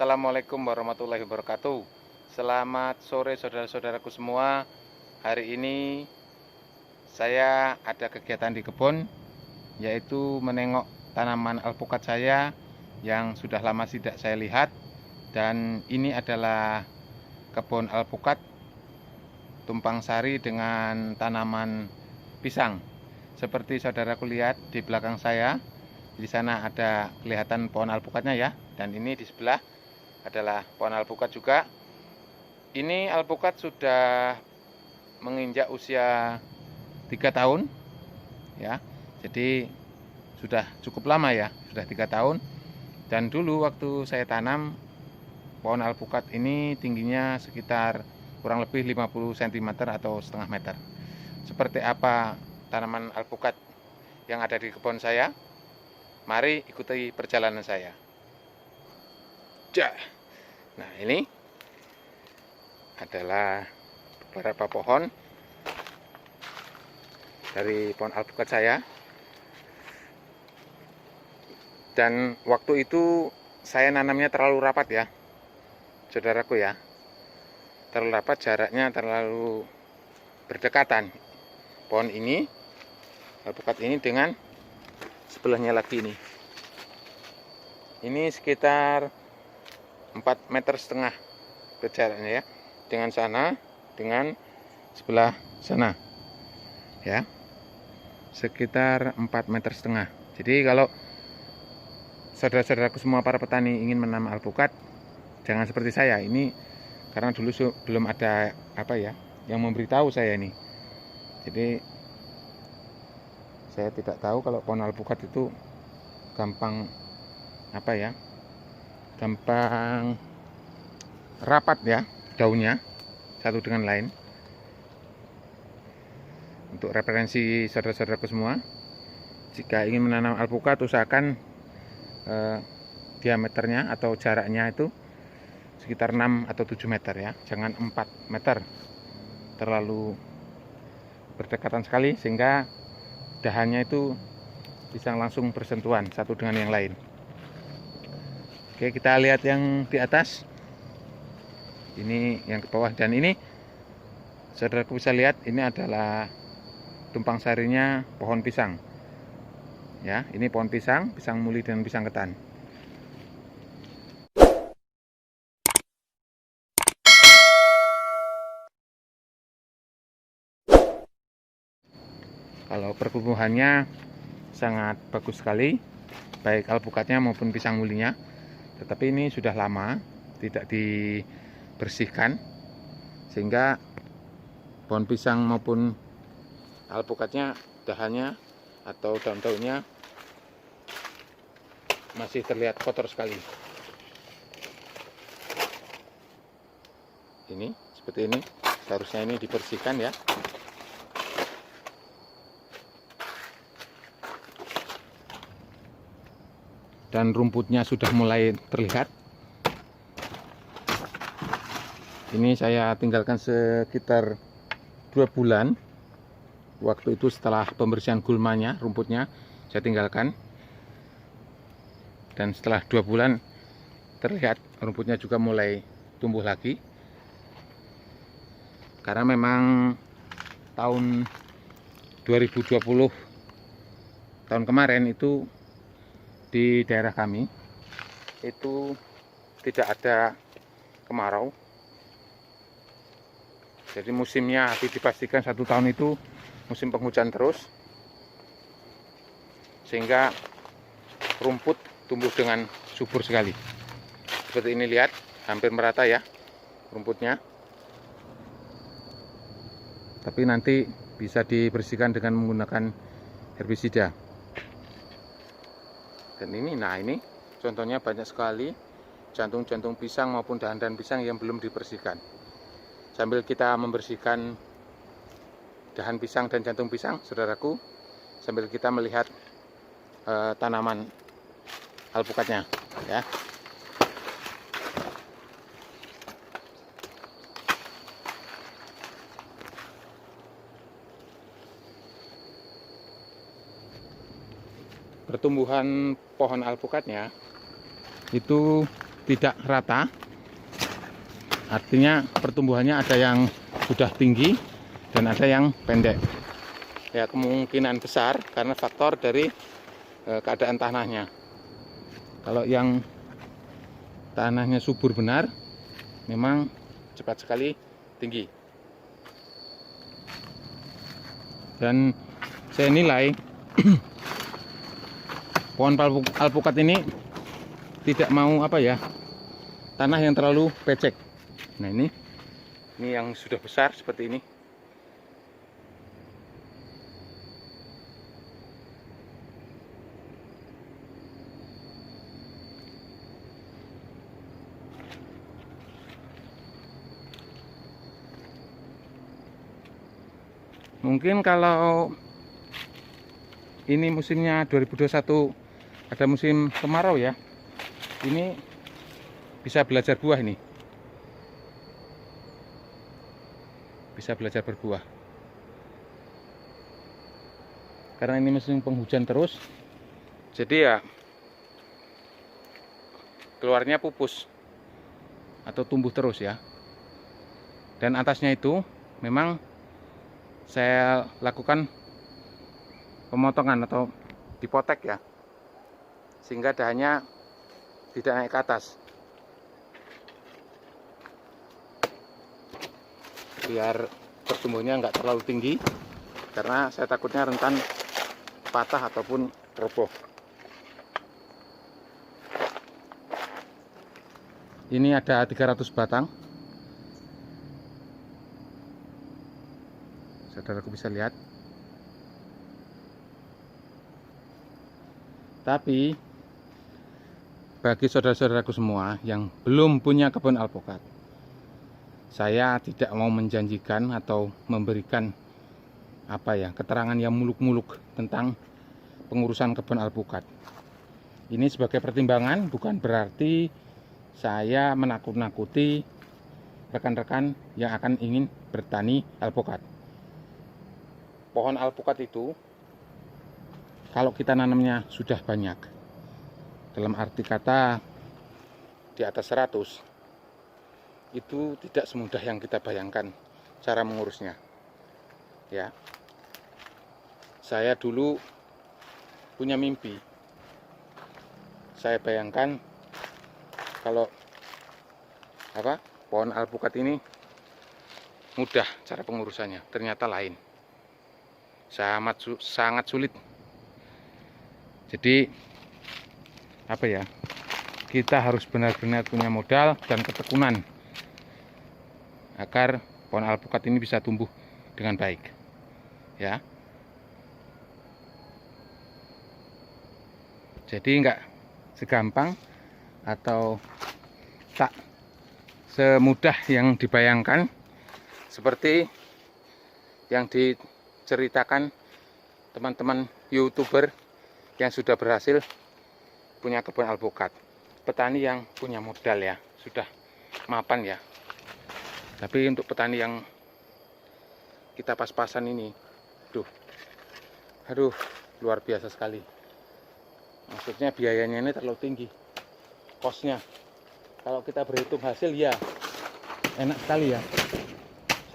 Assalamualaikum warahmatullahi wabarakatuh. Selamat sore saudara-saudaraku semua. Hari ini saya ada kegiatan di kebun, yaitu menengok tanaman alpukat saya yang sudah lama tidak saya lihat. Dan ini adalah kebun alpukat tumpang sari dengan tanaman pisang. Seperti saudaraku lihat di belakang saya, di sana ada kelihatan pohon alpukatnya ya. Dan ini di sebelah adalah pohon alpukat juga. Ini alpukat sudah menginjak usia 3 tahun ya. Jadi sudah cukup lama ya, sudah 3 tahun. Dan dulu waktu saya tanam, pohon alpukat ini tingginya sekitar kurang lebih 50 cm atau setengah meter. Seperti apa tanaman alpukat yang ada di kebun saya? Mari ikuti perjalanan saya. Nah, ini adalah beberapa pohon dari pohon alpukat saya. Dan waktu itu saya nanamnya terlalu rapat ya, saudaraku ya. Terlalu rapat, jaraknya terlalu berdekatan. Pohon ini, alpukat ini dengan sebelahnya lagi ini. Ini sekitar 4,5 meter jaraknya ya. Dengan sana, dengan sebelah sana. Ya. Sekitar 4,5 meter. Jadi kalau saudara-saudaraku semua para petani ingin menanam alpukat, jangan seperti saya. Ini karena dulu belum ada apa ya yang memberitahu saya ini. Jadi saya tidak tahu kalau pohon alpukat itu gampang apa ya, gampang rapat ya daunnya satu dengan lain. Untuk referensi saudara-saudaraku semua, jika ingin menanam alpukat usahakan diameternya atau jaraknya itu sekitar 6 atau 7 meter ya, jangan 4 meter, terlalu berdekatan sekali sehingga dahannya itu bisa langsung bersentuhan satu dengan yang lain. Oke, kita lihat yang di atas. Ini yang ke bawah, dan ini saudaraku bisa lihat ini adalah tumpang sarinya pohon pisang. Ya, ini pohon pisang, pisang muli dan pisang ketan. Kalau pertumbuhannya sangat bagus sekali, baik alpukatnya maupun pisang mulinya. Tetapi ini sudah lama tidak dibersihkan, sehingga pohon pisang maupun alpukatnya, dahannya atau daun-daunnya masih terlihat kotor sekali. Ini seperti ini, seharusnya ini dibersihkan ya. Dan rumputnya sudah mulai terlihat. Ini saya tinggalkan sekitar 2 bulan. Waktu itu setelah pembersihan gulmanya, rumputnya saya tinggalkan. Dan setelah 2 bulan terlihat rumputnya juga mulai tumbuh lagi. Karena memang tahun 2020, tahun kemarin itu di daerah kami itu tidak ada kemarau. Jadi musimnya dipastikan 1 tahun itu musim penghujan terus, sehingga rumput tumbuh dengan subur sekali. Seperti ini, lihat, hampir merata ya rumputnya. Tapi nanti bisa dibersihkan dengan menggunakan herbisida. Dan ini, nah ini contohnya banyak sekali jantung-jantung pisang maupun dahan-dahan pisang yang belum dibersihkan. Sambil kita membersihkan dahan pisang dan jantung pisang, saudaraku, sambil kita melihat tanaman alpukatnya ya. Pertumbuhan pohon alpukatnya itu tidak rata. Artinya pertumbuhannya ada yang sudah tinggi dan ada yang pendek. Ya, kemungkinan besar karena faktor dari keadaan tanahnya. Kalau yang tanahnya subur benar, memang cepat sekali tinggi. Dan saya nilai pohon alpukat ini tidak mau tanah yang terlalu becek. Nah, ini yang sudah besar seperti ini. Mungkin kalau ini musimnya 2021 ada musim kemarau ya, ini bisa belajar buah ini. Bisa belajar berbuah. Karena ini musim penghujan terus, jadi ya keluarnya pupus atau tumbuh terus ya. Dan atasnya itu memang saya lakukan pemotongan atau dipotek ya, sehingga dahannya tidak naik ke atas, biar pertumbuhannya nggak terlalu tinggi, karena saya takutnya rentan patah ataupun roboh. Ini ada 300 batang, saudaraku bisa lihat. Tapi bagi saudara-saudaraku semua yang belum punya kebun alpukat, saya tidak mau menjanjikan atau memberikan keterangan yang muluk-muluk tentang pengurusan kebun alpukat. Ini sebagai pertimbangan, bukan berarti saya menakut-nakuti rekan-rekan yang akan ingin bertani alpukat. Pohon alpukat itu kalau kita nanamnya sudah banyak, dalam arti kata di atas 100, itu tidak semudah yang kita bayangkan cara mengurusnya ya. Saya dulu punya mimpi, saya bayangkan kalau pohon alpukat ini mudah cara pengurusannya, ternyata lain, sangat sulit. Jadi kita harus benar-benar punya modal dan ketekunan agar pohon alpukat ini bisa tumbuh dengan baik ya. Jadi enggak segampang atau tak semudah yang dibayangkan seperti yang diceritakan teman-teman YouTuber yang sudah berhasil punya kebun alpukat, petani yang punya modal ya, sudah mapan ya. Tapi untuk petani yang kita pas-pasan ini, aduh, luar biasa sekali. Maksudnya biayanya ini terlalu tinggi, kosnya. Kalau kita berhitung hasil ya enak sekali ya,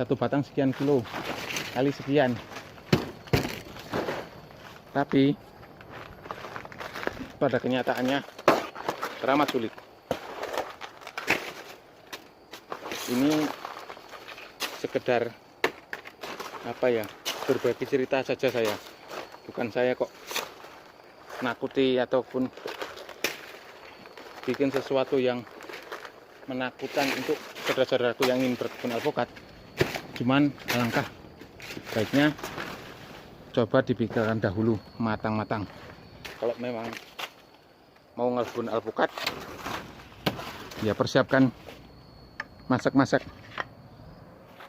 satu batang sekian kilo kali sekian. Tapi pada kenyataannya teramat sulit. Ini sekedar berbagi cerita saja saya. Bukan saya kok nakuti ataupun bikin sesuatu yang menakutkan untuk saudara-saudaraku yang ingin berkebun alpukat. Cuman alangkah baiknya coba dipikirkan dahulu matang-matang. Kalau memang mau ngebun alpukat, ya persiapkan masak-masak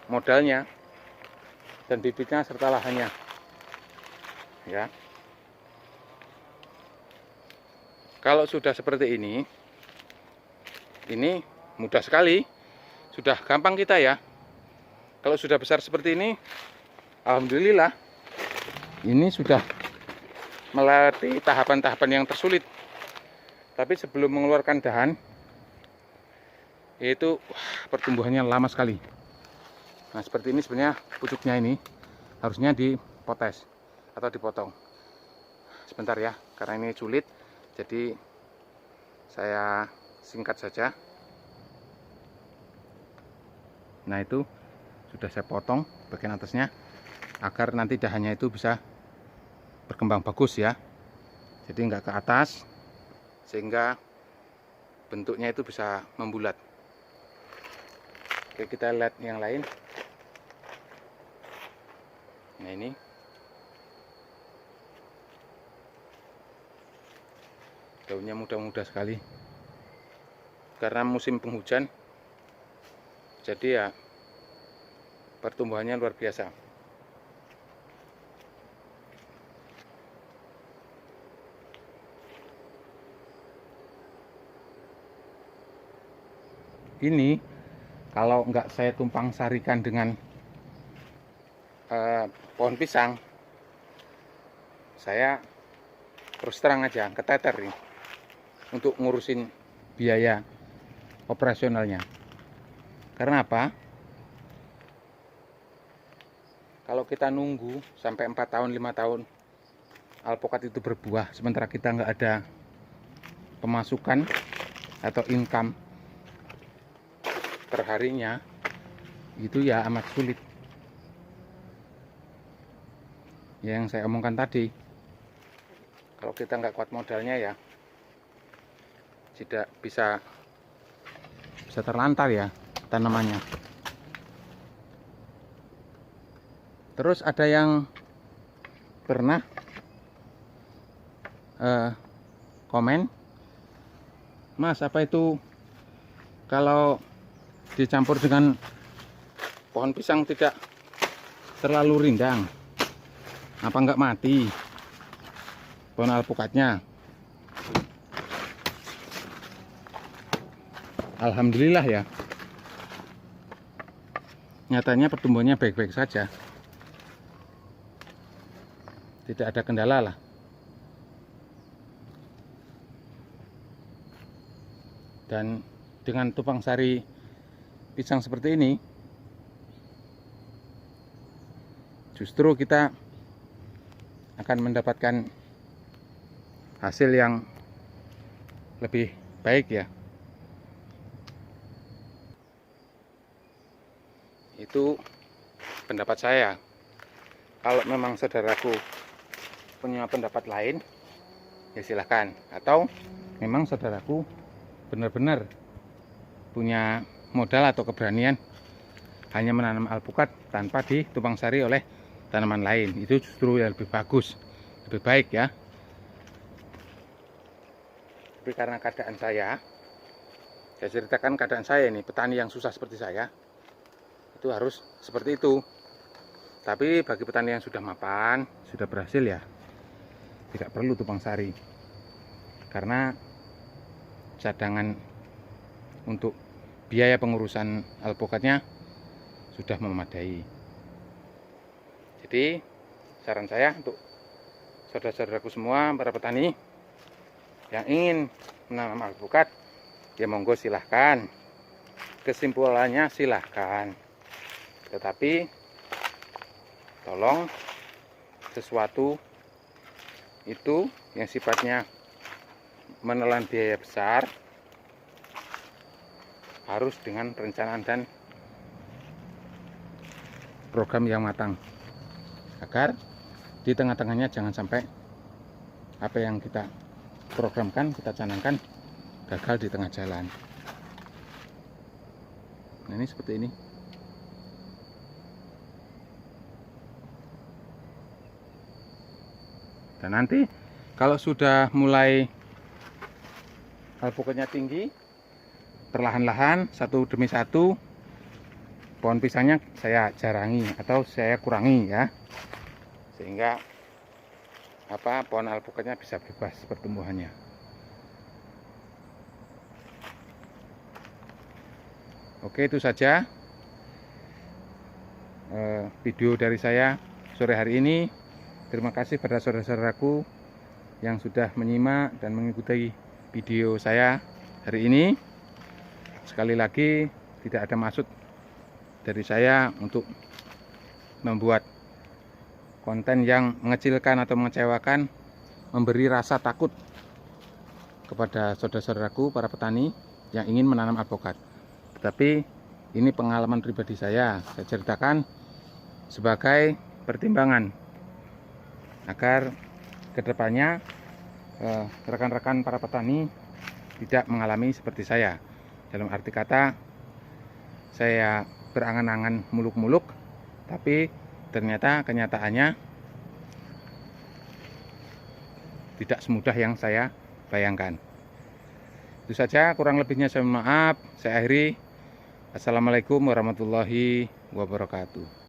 modalnya dan bibitnya serta lahannya ya. Kalau sudah seperti ini mudah sekali, sudah gampang kita ya. Kalau sudah besar seperti ini, alhamdulillah, ini sudah melewati tahapan-tahapan yang tersulit. Tapi sebelum mengeluarkan dahan, Yaitu pertumbuhannya lama sekali. Nah seperti ini sebenarnya pucuknya ini harusnya dipotes atau dipotong. Sebentar ya, karena ini sulit, jadi saya singkat saja. Nah itu sudah saya potong bagian atasnya, agar nanti dahannya itu bisa berkembang bagus ya. Jadi nggak ke atas, sehingga bentuknya itu bisa membulat. Oke, kita lihat yang lain. Nah ini daunnya muda-muda sekali karena musim penghujan, jadi ya pertumbuhannya luar biasa. Ini kalau nggak saya tumpang sarikan dengan pohon pisang, saya terus terang aja keteter nih untuk ngurusin biaya operasionalnya. Karena apa? Kalau kita nunggu sampai 4 tahun 5 tahun alpukat itu berbuah, sementara kita nggak ada pemasukan atau income perharinya, itu ya amat sulit. Yang saya omongkan tadi, kalau kita nggak kuat modalnya ya tidak bisa terlantar ya tanamannya. Terus ada yang pernah komen, Mas, apa itu kalau dicampur dengan pohon pisang tidak terlalu rindang, apa enggak mati pohon alpukatnya? Alhamdulillah ya, nyatanya pertumbuhannya baik-baik saja, tidak ada kendala lah. Dan dengan tupang sari pisang seperti ini, justru kita akan mendapatkan hasil yang lebih baik ya. Itu pendapat saya. Kalau memang saudaraku punya pendapat lain, ya silahkan. Atau memang saudaraku benar-benar punya modal atau keberanian hanya menanam alpukat tanpa ditumpang sari oleh tanaman lain, itu justru yang lebih bagus, lebih baik ya. Tapi karena keadaan saya ceritakan keadaan saya ini, petani yang susah seperti saya, itu harus seperti itu. Tapi bagi petani yang sudah mapan, sudah berhasil ya, tidak perlu tumpang sari, karena cadangan untuk biaya pengurusan alpukatnya sudah memadai. Jadi saran saya untuk saudara-saudaraku semua, para petani yang ingin menanam alpukat, ya monggo silahkan. Kesimpulannya silahkan, tetapi tolong sesuatu itu yang sifatnya menelan biaya besar harus dengan perencanaan dan program yang matang, agar di tengah-tengahnya jangan sampai apa yang kita programkan, kita canangkan, gagal di tengah jalan. Nah ini seperti ini. Dan nanti kalau sudah mulai alpukatnya tinggi, perlahan-lahan satu demi satu pohon pisangnya saya jarangi atau saya kurangi ya, sehingga pohon alpukatnya bisa bebas pertumbuhannya. Oke, itu saja video dari saya sore hari ini. Terima kasih pada saudara-saudaraku yang sudah menyimak dan mengikuti video saya hari ini. Sekali lagi, tidak ada maksud dari saya untuk membuat konten yang mengecilkan atau mengecewakan, memberi rasa takut kepada saudara-saudaraku para petani yang ingin menanam alpukat. Tetapi ini pengalaman pribadi saya ceritakan sebagai pertimbangan agar kedepannya rekan-rekan para petani tidak mengalami seperti saya. Dalam arti kata, saya berangan-angan muluk-muluk, tapi ternyata kenyataannya tidak semudah yang saya bayangkan. Itu saja, kurang lebihnya saya mohon maaf. Saya akhiri. Assalamualaikum warahmatullahi wabarakatuh.